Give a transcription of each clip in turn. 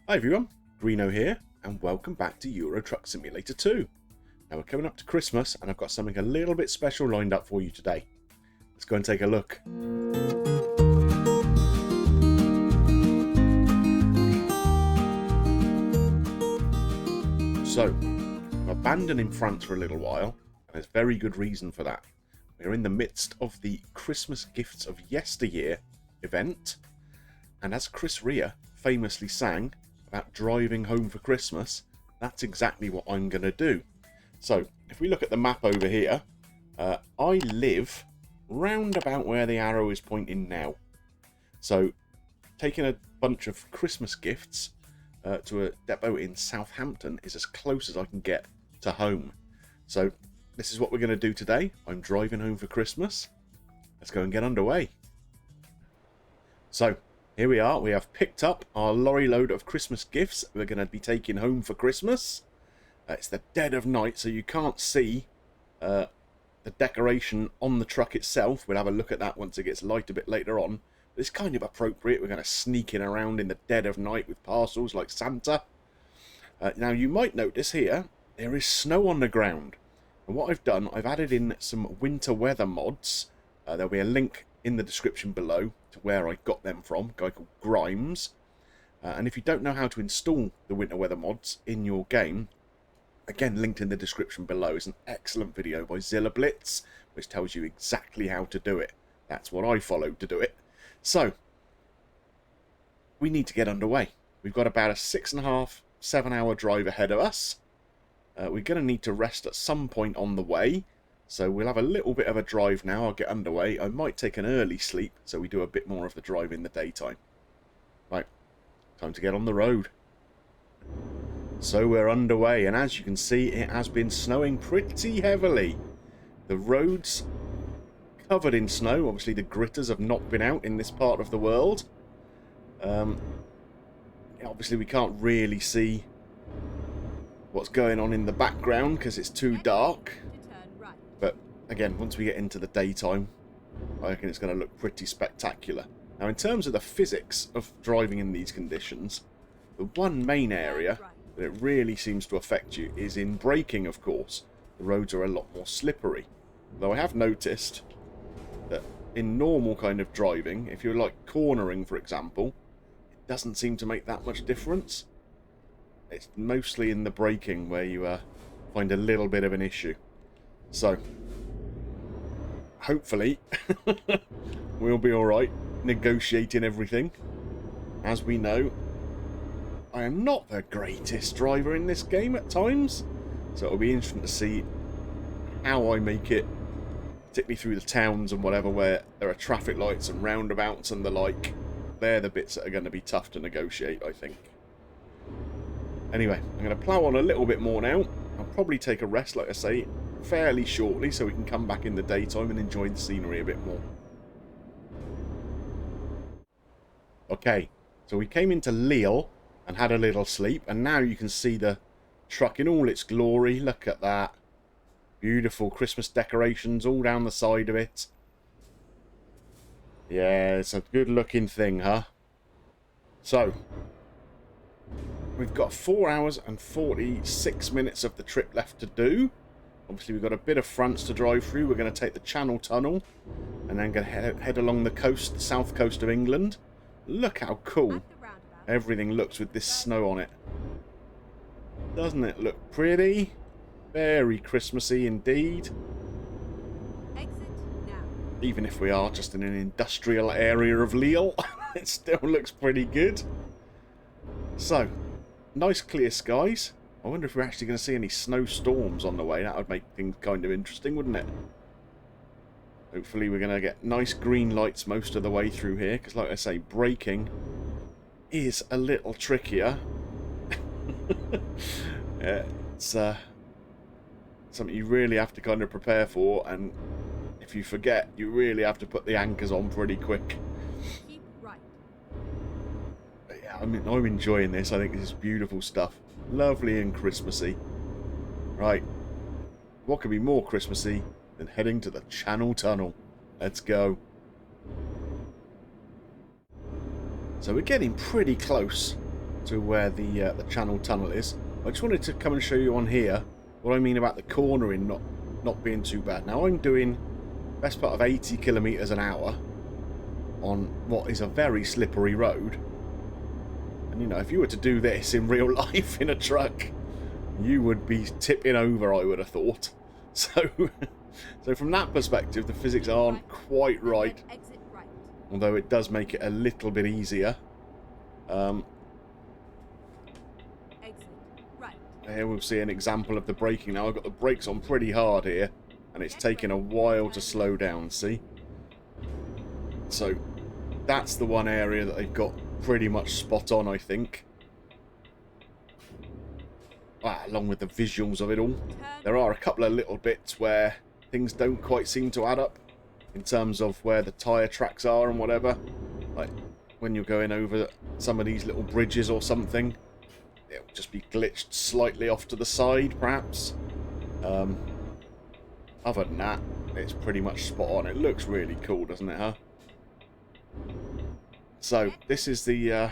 Hi everyone, Greeno here, and welcome back to Euro Truck Simulator 2. Now we're coming up to Christmas, and I've got something a little bit special lined up for you today. Let's go and take a look. So, I'm abandoning France for a little while, and there's very good reason for that. We're in the midst of the Christmas Gifts of Yesteryear event, and as Chris Rea famously sang about driving home for Christmas, that's exactly what I'm going to do. So, if we look at the map over here, I live round about where the arrow is pointing now. So, taking a bunch of Christmas gifts to a depot in Southampton is as close as I can get to home. So, this is what we're going to do today. I'm driving home for Christmas. Let's go and get underway. So, here we are. We have picked up our lorry load of Christmas gifts we're going to be taking home for Christmas. It's the dead of night, so you can't see the decoration on the truck itself. We'll have a look at that once it gets light a bit later on. But it's kind of appropriate. We're going to sneak in around in the dead of night with parcels like Santa. Now, you might notice here, there is snow on the ground. And what I've done, I've added in some winter weather mods. There'll be a link in the description below to where I got them from, a guy called Grimes. And if you don't know how to install the winter weather mods in your game, again, linked in the description below is an excellent video by Zilla Blitz, which tells you exactly how to do it. That's what I followed to do it. So, we need to get underway. We've got about a 6.5, 7 hour drive ahead of us. We're going to need to rest at some point on the way. So we'll have a little bit of a drive now. I'll get underway. I might take an early sleep so we do a bit more of the drive in the daytime. Right, time to get on the road. So we're underway, and as you can see, it has been snowing pretty heavily. The roads covered in snow. Obviously the gritters have not been out in this part of the world. Obviously we can't really see what's going on in the background because it's too dark. But again, once we get into the daytime, I reckon it's going to look pretty spectacular. Now, in terms of the physics of driving in these conditions, the one main area that it really seems to affect you is in braking, of course. The roads are a lot more slippery. Though I have noticed that in normal kind of driving, if you're like cornering, for example, it doesn't seem to make that much difference. It's mostly in the braking where you find a little bit of an issue. So, hopefully, we'll be alright negotiating everything. As we know, I am not the greatest driver in this game at times, so it'll be interesting to see how I make it, particularly through the towns and whatever, where there are traffic lights and roundabouts and the like. They're the bits that are going to be tough to negotiate, I think. Anyway, I'm going to plough on a little bit more now. I'll probably take a rest, like I say, fairly shortly, so we can come back in the daytime and enjoy the scenery a bit more. Okay, so we came into Lille and had a little sleep, and now you can see the truck in all its glory. Look at that. Beautiful Christmas decorations all down the side of it. Yeah, it's a good looking thing, huh? So, we've got 4 hours and 46 minutes of the trip left to do. Obviously, we've got a bit of France to drive through. We're going to take the Channel Tunnel and then going to head along the coast, the south coast of England. Look how cool everything looks with this snow on it. Doesn't it look pretty? Very Christmassy indeed. Exit now. Even if we are just in an industrial area of Lille, it still looks pretty good. So, nice clear skies. I wonder if we're actually going to see any snowstorms on the way. That would make things kind of interesting, wouldn't it? Hopefully we're going to get nice green lights most of the way through here, because like I say, braking is a little trickier. It's something you really have to kind of prepare for, and if you forget, you really have to put the anchors on pretty quick. Keep right. But yeah, I mean, I'm enjoying this. I think this is beautiful stuff. Lovely and Christmassy. Right. What could be more Christmassy than heading to the Channel Tunnel? Let's go. So we're getting pretty close to where the channel tunnel is. I just wanted to come and show you on here what I mean about the cornering not being too bad. Now I'm doing best part of 80 kilometers an hour on what is a very slippery road. And you know, if you were to do this in real life in a truck, you would be tipping over, I would have thought. So, so from that perspective, the physics aren't quite right. Exit right. Although it does make it a little bit easier. Exit right. Here we'll see an example of the braking. Now I've got the brakes on pretty hard here, and it's taking a while to slow down, see? So that's the one area that they've got pretty much spot on, I think. Along with the visuals of it all. There are a couple of little bits where things don't quite seem to add up in terms of where the tyre tracks are and whatever. Like when you're going over some of these little bridges or something, it'll just be glitched slightly off to the side, perhaps. Other than that, it's pretty much spot on. It looks really cool, doesn't it, huh? So, this is the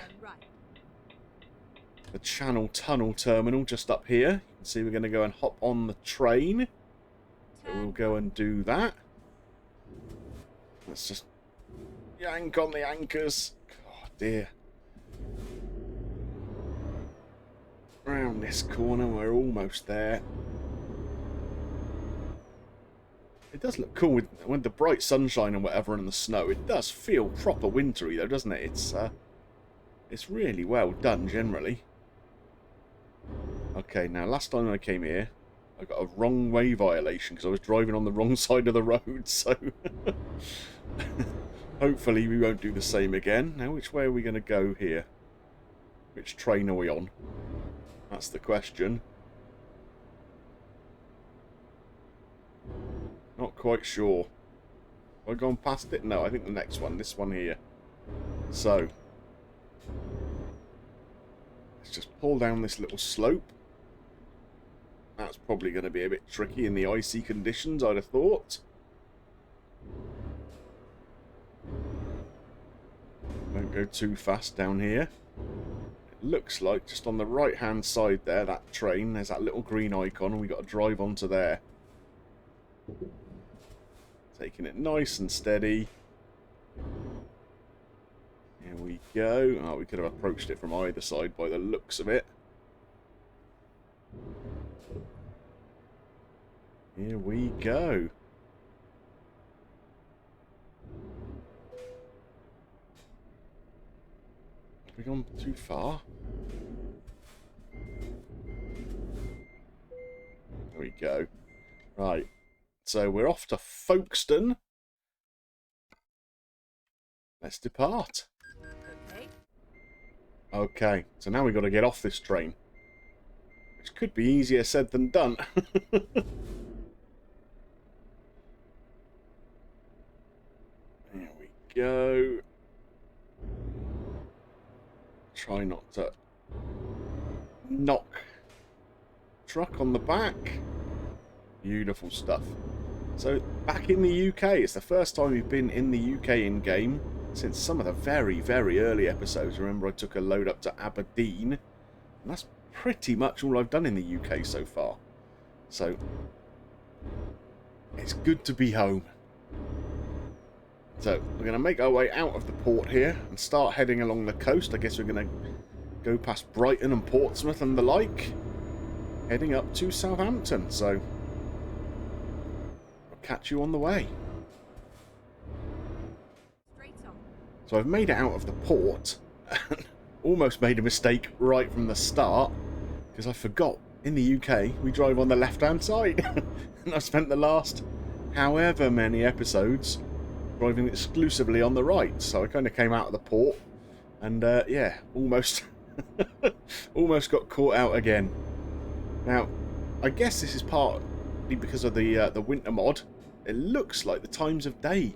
Channel Tunnel terminal just up here. You can see we're going to go and hop on the train. So we'll go and do that. Let's just yank on the anchors. Oh dear. Round this corner, we're almost there. It does look cool with the bright sunshine and whatever and the snow. It does feel proper wintry though, doesn't it? It's really well done generally. Okay, now last time I came here, I got a wrong way violation because I was driving on the wrong side of the road, so hopefully we won't do the same again. Now, which way are we going to go here? Which train are we on? That's the question. Not quite sure. Have I gone past it? No, I think the next one, this one here. So, let's just pull down this little slope. That's probably going to be a bit tricky in the icy conditions, I'd have thought. Don't go too fast down here. It looks like just on the right hand side there, that train, there's that little green icon and we've got to drive onto there. Taking it nice and steady. Here we go. Oh, we could have approached it from either side by the looks of it. Here we go. Have we gone too far? There we go. Right. So we're off to Folkestone. Let's depart. Okay. Okay, so now we've got to get off this train. Which could be easier said than done. There we go. Try not to knock truck on the back. Beautiful stuff. So, back in the UK, it's the first time we've been in the UK in-game since some of the very, very early episodes. Remember, I took a load up to Aberdeen, and that's pretty much all I've done in the UK so far. So, it's good to be home. So, we're going to make our way out of the port here and start heading along the coast. I guess we're going to go past Brighton and Portsmouth and the like, heading up to Southampton. So, catch you on the way. Straight on. So I've made it out of the port and almost made a mistake right from the start because I forgot in the UK we drive on the left hand side and I spent the last however many episodes driving exclusively on the right, so I kind of came out of the port and yeah, almost almost got caught out again. Now I guess this is partly because of the winter mod. It looks like the times of day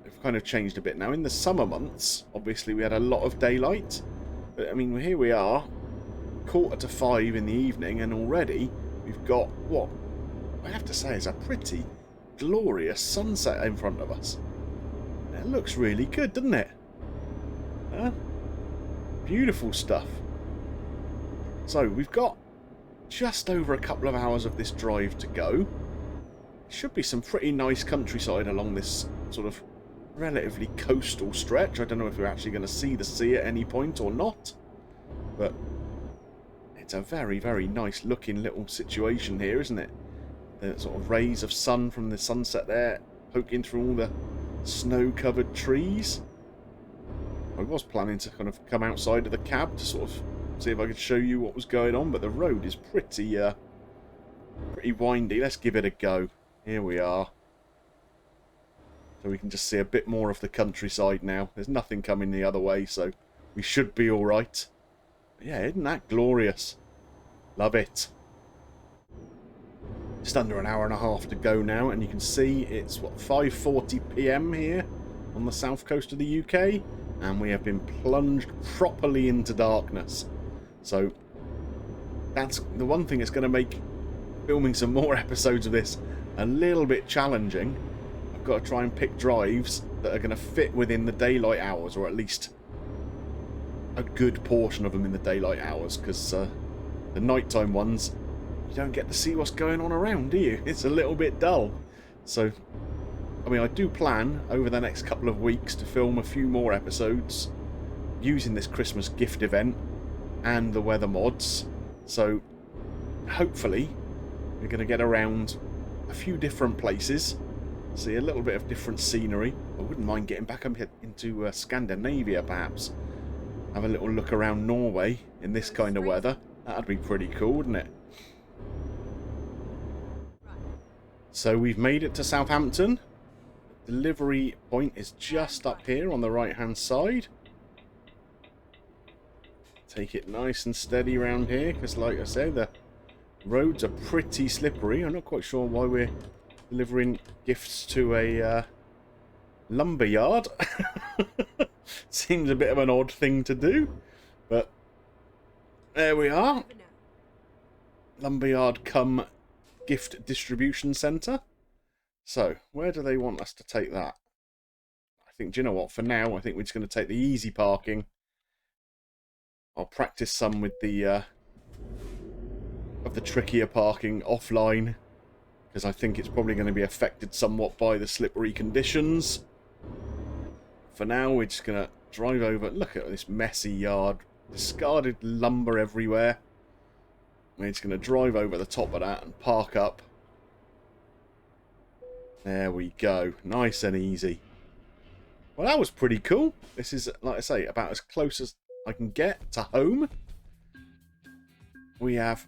have kind of changed a bit now. In the summer months, obviously we had a lot of daylight. But, I mean, here we are, 4:45 in the evening, and already we've got, what I have to say is a pretty glorious sunset in front of us. It looks really good, doesn't it? Huh? Beautiful stuff. So we've got just over a couple of hours of this drive to go. Should be some pretty nice countryside along this sort of relatively coastal stretch. I don't know if we're actually going to see the sea at any point or not, but it's a very, very nice looking little situation here, isn't it? The sort of rays of sun from the sunset there poking through all the snow-covered trees. I was planning to kind of come outside of the cab to sort of see if I could show you what was going on, but the road is pretty windy. Let's give it a go. Here we are. So we can just see a bit more of the countryside now. There's nothing coming the other way, so we should be alright. Yeah, isn't that glorious? Love it. Just under an hour and a half to go now, and you can see it's, what, 5:40 PM here on the south coast of the UK, and we have been plunged properly into darkness. So that's the one thing that's going to make filming some more episodes of this a little bit challenging. I've got to try and pick drives that are going to fit within the daylight hours, or at least a good portion of them in the daylight hours, because the nighttime ones, you don't get to see what's going on around, do you? It's a little bit dull. So, I mean, I do plan over the next couple of weeks to film a few more episodes using this Christmas gift event and the weather mods. So, hopefully, we're going to get around a few different places, see a little bit of different scenery. I wouldn't mind getting back up into Scandinavia, perhaps. Have a little look around Norway in this kind of weather. That'd be pretty cool, wouldn't it? So we've made it to Southampton. The delivery point is just up here on the right hand side. Take it nice and steady around here, because like I said, the roads are pretty slippery. I'm not quite sure why we're delivering gifts to a lumber yard. Seems a bit of an odd thing to do, but there we are. Lumberyard come gift distribution centre. So, where do they want us to take that? I think, do you know what? For now, I think we're just going to take the easy parking. I'll practice some with the trickier parking offline, because I think it's probably going to be affected somewhat by the slippery conditions. For now, we're just going to drive over. Look at this messy yard. Discarded lumber everywhere. We're just going to drive over the top of that and park up. There we go. Nice and easy. Well, that was pretty cool. This is, like I say, about as close as I can get to home. We have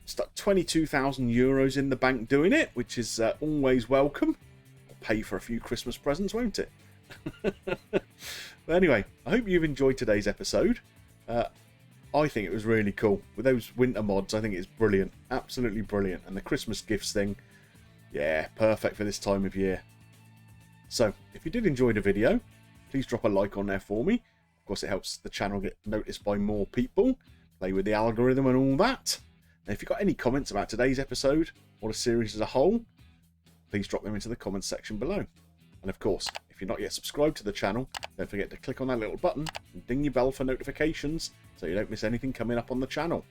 stuck 22,000 euros in the bank doing it, which is always welcome. I'll pay for a few Christmas presents, won't it? But anyway, I hope you've enjoyed today's episode. I think it was really cool. With those winter mods, I think it's brilliant. Absolutely brilliant. And the Christmas gifts thing, yeah, perfect for this time of year. So, if you did enjoy the video, please drop a like on there for me. Of course, it helps the channel get noticed by more people. Play with the algorithm and all that. And if you've got any comments about today's episode, or the series as a whole, please drop them into the comments section below. And of course, if you're not yet subscribed to the channel, don't forget to click on that little button and ding your bell for notifications so you don't miss anything coming up on the channel.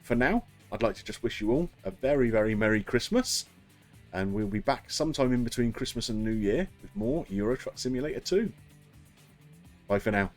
For now, I'd like to just wish you all a very, very Merry Christmas, and we'll be back sometime in between Christmas and New Year with more Euro Truck Simulator 2. Bye for now.